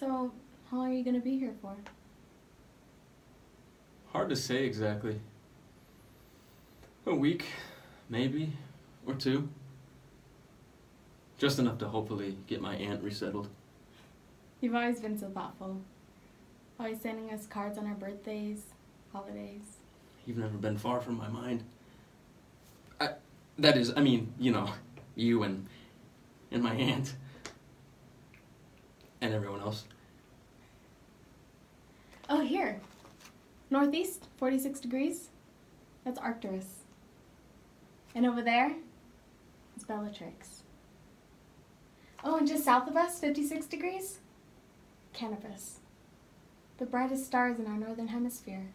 So, how long are you going to be here for? Hard to say exactly. A week, maybe, or two. Just enough to hopefully get my aunt resettled. You've always been so thoughtful. Always sending us cards on our birthdays, holidays. You've never been far from my mind. I mean, you and my aunt. And everyone else. Oh, here. Northeast, 46 degrees. That's Arcturus. And over there is Bellatrix. Oh, and just south of us, 56 degrees, Canopus. The brightest stars in our northern hemisphere.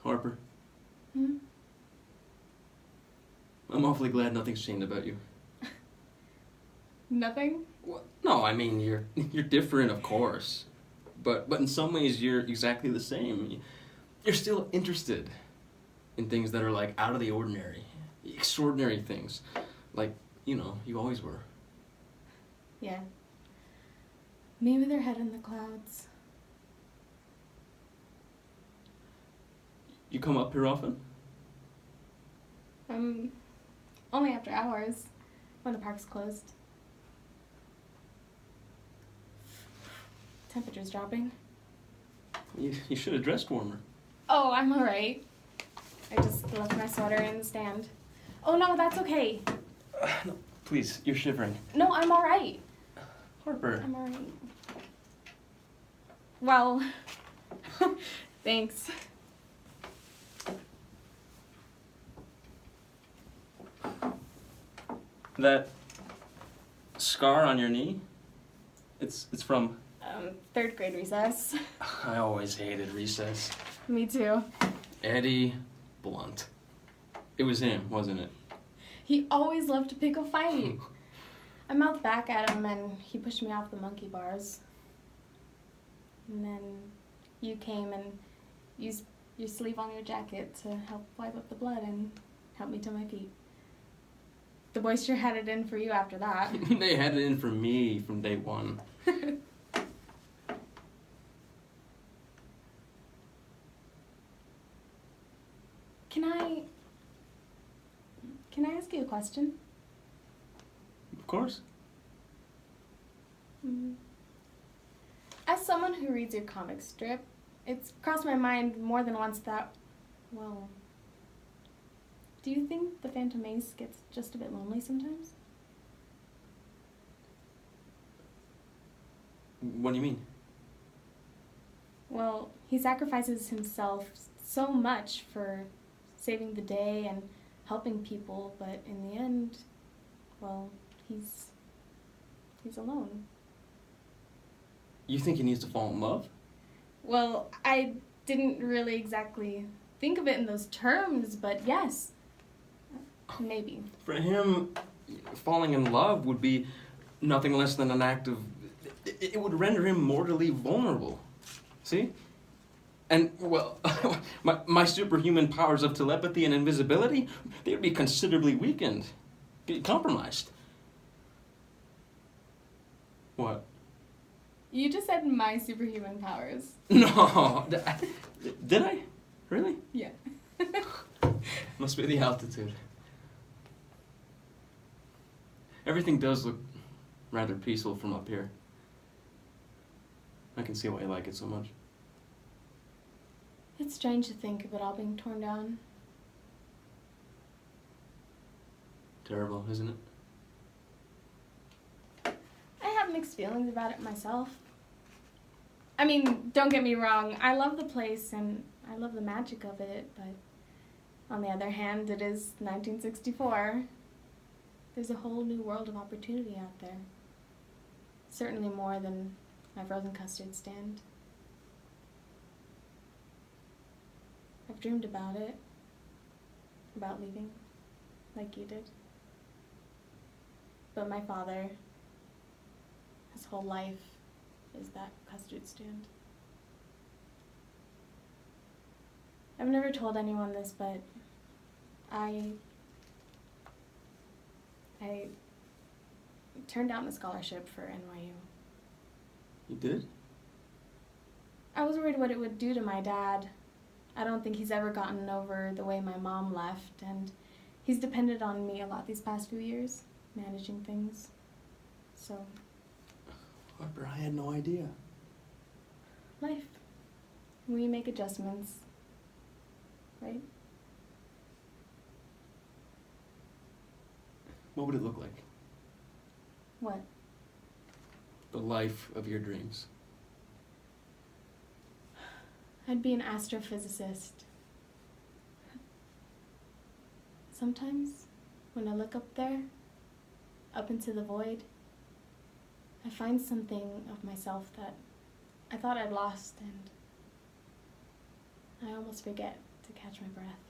Harper, Hmm? I'm awfully glad nothing's changed about you. Nothing? Well, no, I mean, you're different, of course. But in some ways, you're exactly the same. You're still interested in things that are, like, out of the ordinary. Extraordinary things. Like, you always were. Yeah. Me with her head in the clouds. You come up here often? Only after hours, when the park's closed. Temperature's dropping. You should have dressed warmer. Oh, I'm alright. I just left my sweater in the stand. Oh no, that's okay. No, please, you're shivering. No, I'm alright. Harper. I'm alright. Well, thanks. That scar on your knee, it's from... Third grade recess. I always hated recess. Me too. Eddie Blunt. It was him, wasn't it? He always loved to pick a fight. I mouthed back at him and he pushed me off the monkey bars. And then you came and used your sleeve on your jacket to help wipe up the blood and help me to my feet. The boys sure had it in for you after that. They had it in for me from day one. Can I ask you a question? Of course. As someone who reads your comic strip, it's crossed my mind more than once that, well, do you think the Phantom Ace gets just a bit lonely sometimes? What do you mean? Well, he sacrifices himself so much for saving the day and helping people, but in the end, well, he's alone. You think he needs to fall in love? Well, I didn't really exactly think of it in those terms, but yes, maybe. For him, falling in love would be nothing less than an act of... It would render him mortally vulnerable. See? And, well, my superhuman powers of telepathy and invisibility, they would be considerably weakened, compromised. What? You just said my superhuman powers. No. Did I? Really? Yeah. Must be the altitude. Everything does look rather peaceful from up here. I can see why you like it so much. It's strange to think of it all being torn down. Terrible, isn't it? I have mixed feelings about it myself. I mean, don't get me wrong, I love the place and I love the magic of it, but on the other hand, it is 1964. There's a whole new world of opportunity out there. Certainly more than my frozen custard stand. I've dreamed about it, about leaving, like you did. But my father, his whole life is that custard stand. I've never told anyone this, but I turned down the scholarship for NYU. You did? I was worried what it would do to my dad. I don't think he's ever gotten over the way my mom left, and he's depended on me a lot these past few years, managing things. So, Harper, I had no idea. life. We make adjustments, right? What would it look like? What? The life of your dreams. I'd be an astrophysicist. Sometimes, when I look up there, up into the void, I find something of myself that I thought I'd lost, and I almost forget to catch my breath.